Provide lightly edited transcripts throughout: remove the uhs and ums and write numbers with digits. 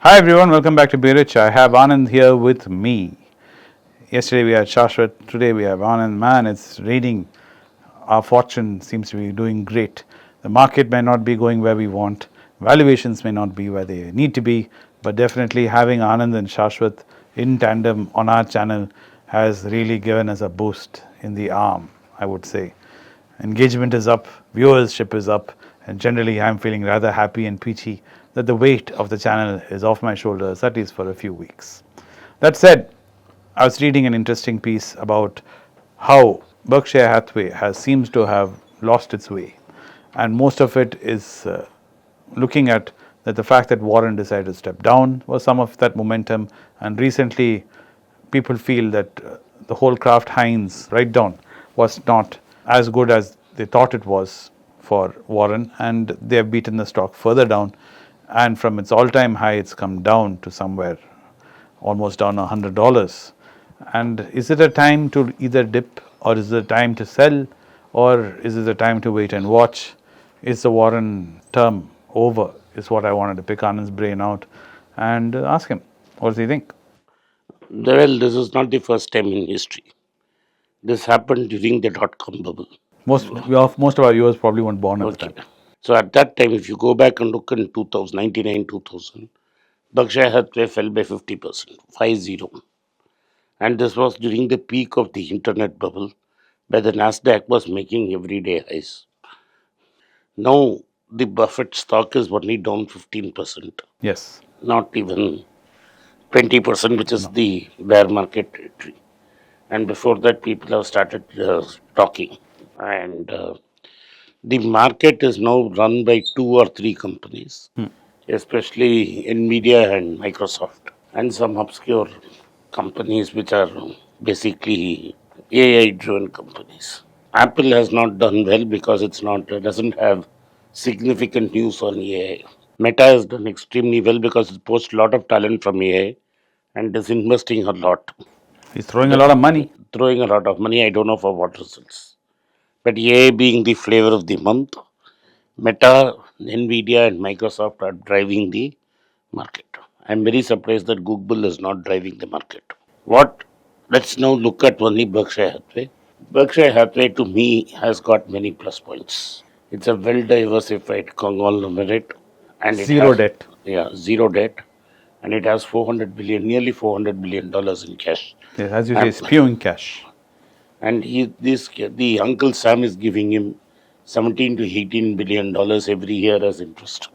Hi everyone, welcome back to Be Rich. I have Anand here with me. Yesterday we had Shashwat, today we have Anand. Man, it's raining. Our fortune seems to be doing great. The market may not be going where we want, valuations may not be where they need to be, but definitely having Anand and Shashwat in tandem on our channel has really given us a boost in the arm, I would say. Engagement is up, viewership is up, and generally I'm feeling rather happy and peachy that the weight of the channel is off my shoulders, at least for a few weeks. That said, I was reading an interesting piece about how Berkshire Hathaway seems to have lost its way, and most of it is looking at that the fact that Warren decided to step down was some of that momentum, and recently people feel that the whole Kraft Heinz write down was not as good as they thought it was for Warren, and they have beaten the stock further down, and from its all-time high it's come down to somewhere almost down $100. And is it a time to either dip, or is it a time to sell, or is it a time to wait and watch? Is the Warren term over? Is what I wanted to pick Anand's brain out and ask him, what does he think? Well, this is not the first time in history. This happened during the dot-com bubble. Most of our viewers probably weren't born at the Okay. time. So at that time, if you go back and look in 2099, 2000, Berkshire Hathaway fell by 50%, 50. And this was during the peak of the internet bubble, where the Nasdaq was making everyday highs. Now, the Buffett stock is only down 15%, Yes. not even 20%, which is No. the bear market territory. And before that, people have started talking. And the market is now run by two or three companies, especially Nvidia and Microsoft, and some obscure companies which are basically AI-driven companies. Apple has not done well because it doesn't have significant news on AI. Meta has done extremely well because it posts a lot of talent from AI and is investing a lot. He's throwing a The, lot of money. throwing a lot of money. I don't know for what results. But AI being the flavor of the month, Meta, Nvidia, and Microsoft are driving the market. I'm very surprised that Google is not driving the market. What? Let's now look at only Berkshire Hathaway. Berkshire Hathaway to me has got many plus points. It's a well diversified conglomerate and it Zero has debt. zero debt and it has 400 billion, nearly $400 billion in cash. Yes, as you say, And spewing cash. the Uncle Sam is giving him 17 to 18 billion dollars every year as interest.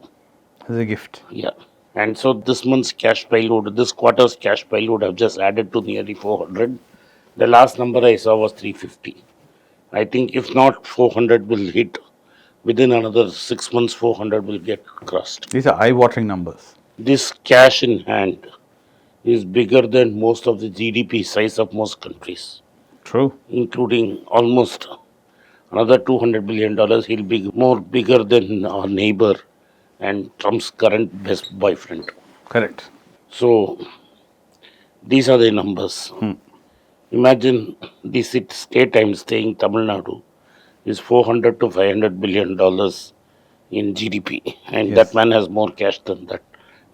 As a gift. Yeah. And so this quarter's cash pile would have just added to nearly 400. The last number I saw was 350. I think if not 400 will hit within another 6 months, 400 will get crossed. These are eye-watering numbers. This cash in hand is bigger than most of the GDP size of most countries, True. including almost another $200 billion. He'll be more bigger than our neighbor and Trump's current best boyfriend. Correct. So these are the numbers. Imagine the state I'm staying, Tamil Nadu, is 400 to $500 billion in GDP, and that Yes. man has more cash than that.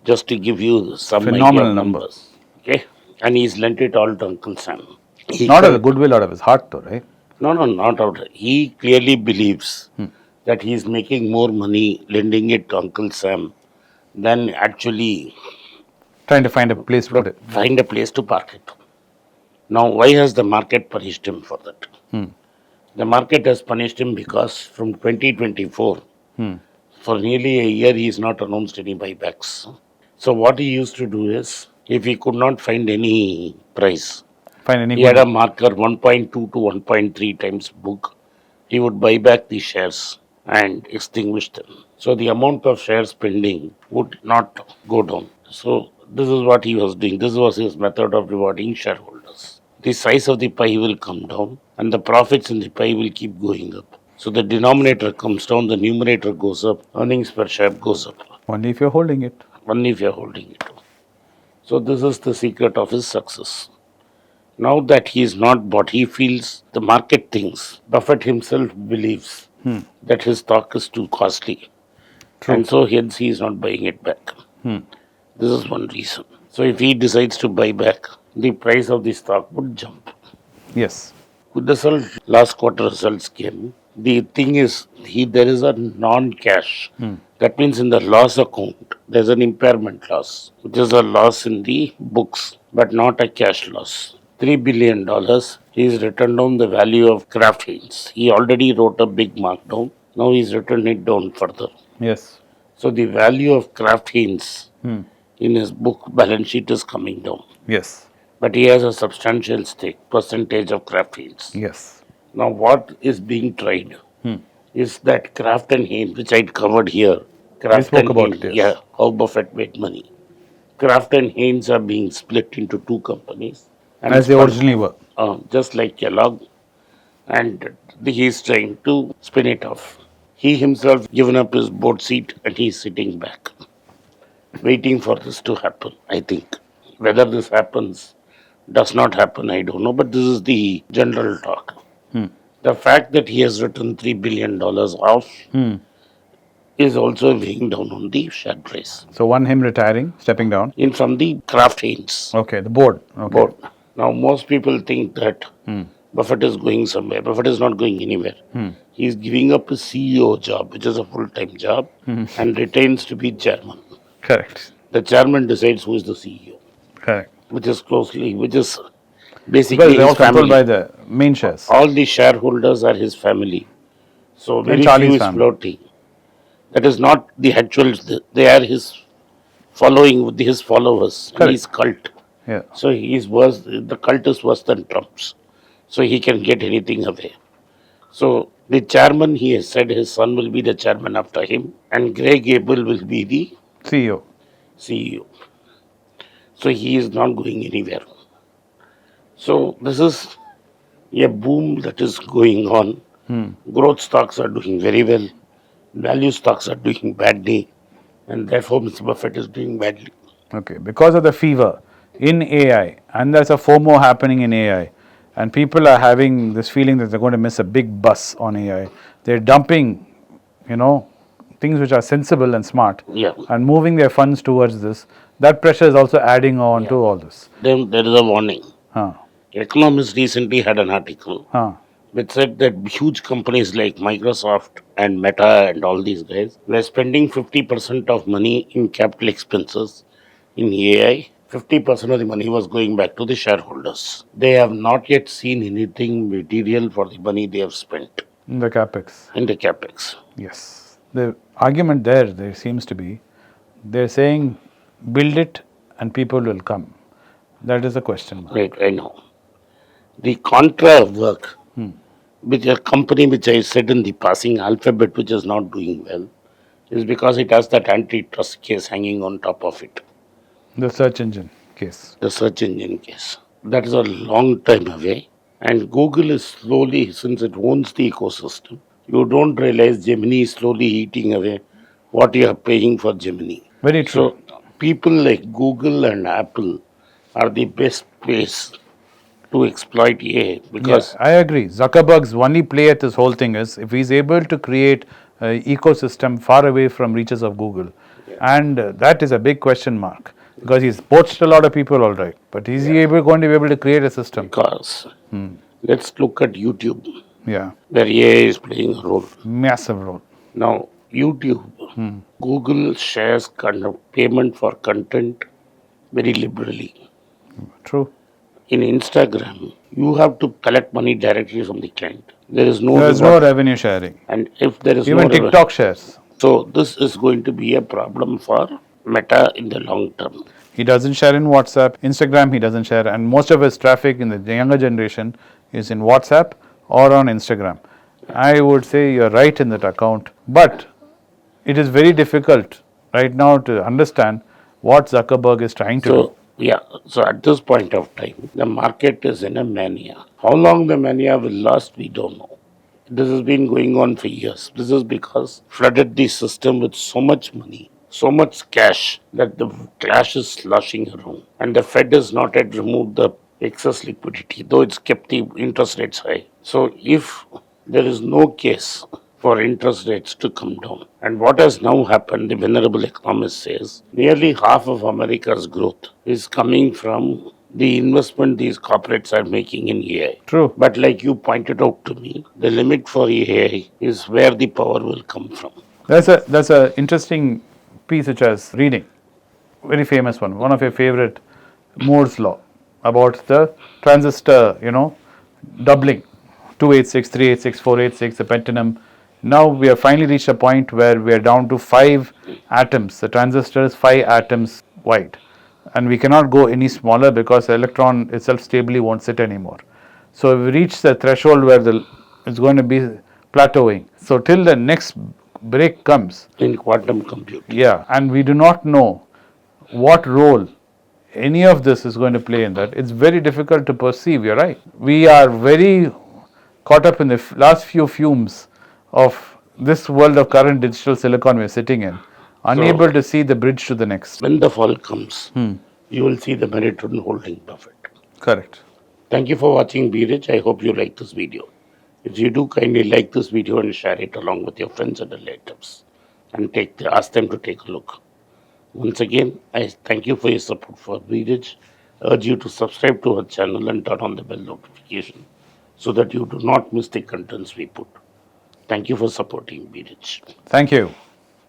Just to give you some idea Phenomenal of number. numbers, okay? And he's lent it all to Uncle Sam. He Not out can of goodwill, out of his heart, though, right? no, no, not out. He clearly believes that he's making more money lending it to Uncle Sam than actually Trying to find a place to put it. find a place to park it. Now, why has the market punished him for that? The market has punished him because from 2024, for nearly a year, he's not announced any buybacks. So, what he used to do is, if he could not find any price, Find any he had good. a marker 1.2 to 1.3 times book. He would buy back the shares and extinguish them. So, the amount of shares pending would not go down. So, this is what he was doing. This was his method of rewarding shareholders. The size of the pie will come down and the profits in the pie will keep going up. So the denominator comes down, the numerator goes up, earnings per share goes up, Only if you're holding it. only if you're holding it. So this is the secret of his success. Now that he is not what he feels, the market thinks. Buffett himself believes that his stock is too costly. True. And so hence he is not buying it back. This is one reason. So if he decides to buy back, the price of the stock would jump. Yes. With the last quarter results came, the thing is, there is a non-cash. That means in the loss account, there's an impairment loss, which is a loss in the books, but not a cash loss. $3 billion. He's written down the value of Kraft Heinz. He already wrote a big markdown. Now he's written it down further. Yes. So the value of Kraft Heinz in his book balance sheet is coming down. Yes. But he has a substantial stake, percentage of Kraft Heinz. Yes. Now, what is being tried is that Kraft and Heinz, which I covered here, We Kraft spoke and about Heinz, it, yes. yeah, how Buffett made money. Kraft and Heinz are being split into two companies, and As they originally were. just like Kellogg, and he is trying to spin it off. He himself given up his board seat, and he is sitting back, waiting for this to happen. I think whether this happens, does not happen, I don't know, but this is the general talk. The fact that he has written $3 billion off is also weighing down on the share price. So one, him retiring, stepping down. In from the Kraft Heinz Okay, the board. Okay. board. Now, most people think that Buffett is going somewhere. Buffett is not going anywhere. He is giving up his CEO job, which is a full-time job, and retains to be chairman. Correct. The chairman decides who is the CEO, Correct. which is basically Because his they're all controlled family. by the main shares. All the shareholders are his family. So very Charlie's few is family. floating. That is not the actual. They are his following, with his followers. Correct. His cult. Yeah. So he is worse. The cult is worse than Trump's. So he can get anything away. So the chairman, he has said his son will be the chairman after him, and Greg Abel will be the CEO. CEO. So he is not going anywhere. So this is a boom that is going on. Growth stocks are doing very well. Value stocks are doing badly. And therefore, Mr. Buffett is doing badly. Okay, because of the fever in AI, and there's a FOMO happening in AI, and people are having this feeling that they're going to miss a big bus on AI. They're dumping, things which are sensible and smart, Yeah. and moving their funds towards this. That pressure is also adding on to all this. Then there is a warning. Huh. Economist recently had an article Huh. which said that huge companies like Microsoft and Meta and all these guys were spending 50% of money in capital expenses in AI. 50% of the money was going back to the shareholders. They have not yet seen anything material for the money they have spent In the capex. in the capex. Yes. The argument there seems to be, they're saying, build it and people will come. That is the question mark. Right, I know. The contra work, which a company which I said in the passing, Alphabet, which is not doing well, is because it has that antitrust case hanging on top of it, The search engine case. the search engine case. That is a long time away. And Google is slowly, since it owns the ecosystem, you don't realize Gemini is slowly eating away what you are paying for Gemini. Very true. So people like Google and Apple are the best place to exploit AI because Yeah, I agree. Zuckerberg's only play at this whole thing is if he's able to create an ecosystem far away from reaches of Google. And that is a big question mark because he's poached a lot of people, all right. But is he going to be able to create a system? because let's look at YouTube Yeah, where AI is playing a role. massive role. Now YouTube, Google shares kind of payment for content very liberally. True. In Instagram, you have to collect money directly from the client. There is no There's no revenue sharing. and if there is Even no revenue, TikTok shares. so this is going to be a problem for Meta in the long term. He doesn't share in WhatsApp. Instagram, he doesn't share. And most of his traffic in the younger generation is in WhatsApp or on Instagram. I would say you're right in that account. But it is very difficult right now to understand what Zuckerberg is trying to do. So yeah, so at this point of time, the market is in a mania. How long the mania will last, we don't know. This has been going on for years. This is because flooded the system with so much money, so much cash that the cash is slushing around. And the Fed has not yet removed the excess liquidity, though it's kept the interest rates high. So if there is no case for interest rates to come down. And what has now happened, the venerable economist says, nearly half of America's growth is coming from the investment these corporates are making in AI. True. But like you pointed out to me, the limit for AI is where the power will come from. That's a interesting piece which I was reading. Very famous one of your favorite, Moore's law, about the transistor, doubling, 286, 386, 486, the pentium. Now we have finally reached a point where we are down to 5 atoms. The transistor is 5 atoms wide, and we cannot go any smaller because the electron itself stably won't sit anymore. So we reach the threshold where it's going to be plateauing. So till the next break comes, In quantum computing. yeah, and we do not know what role any of this is going to play in that. It's very difficult to perceive. You're right. We are very caught up in the last few fumes of this world of current digital silicon we're sitting in, unable to see the bridge to the next. When the fall comes, you will see the merit in holding Buffett. Correct. Thank you for watching Be Rich. I hope you like this video. If you do, kindly like this video and share it along with your friends and relatives, and ask them to take a look. Once again, I thank you for your support for Be Rich. Urge you to subscribe to our channel and turn on the bell notification so that you do not miss the contents we put. Thank you for supporting Be Rich. Thank you.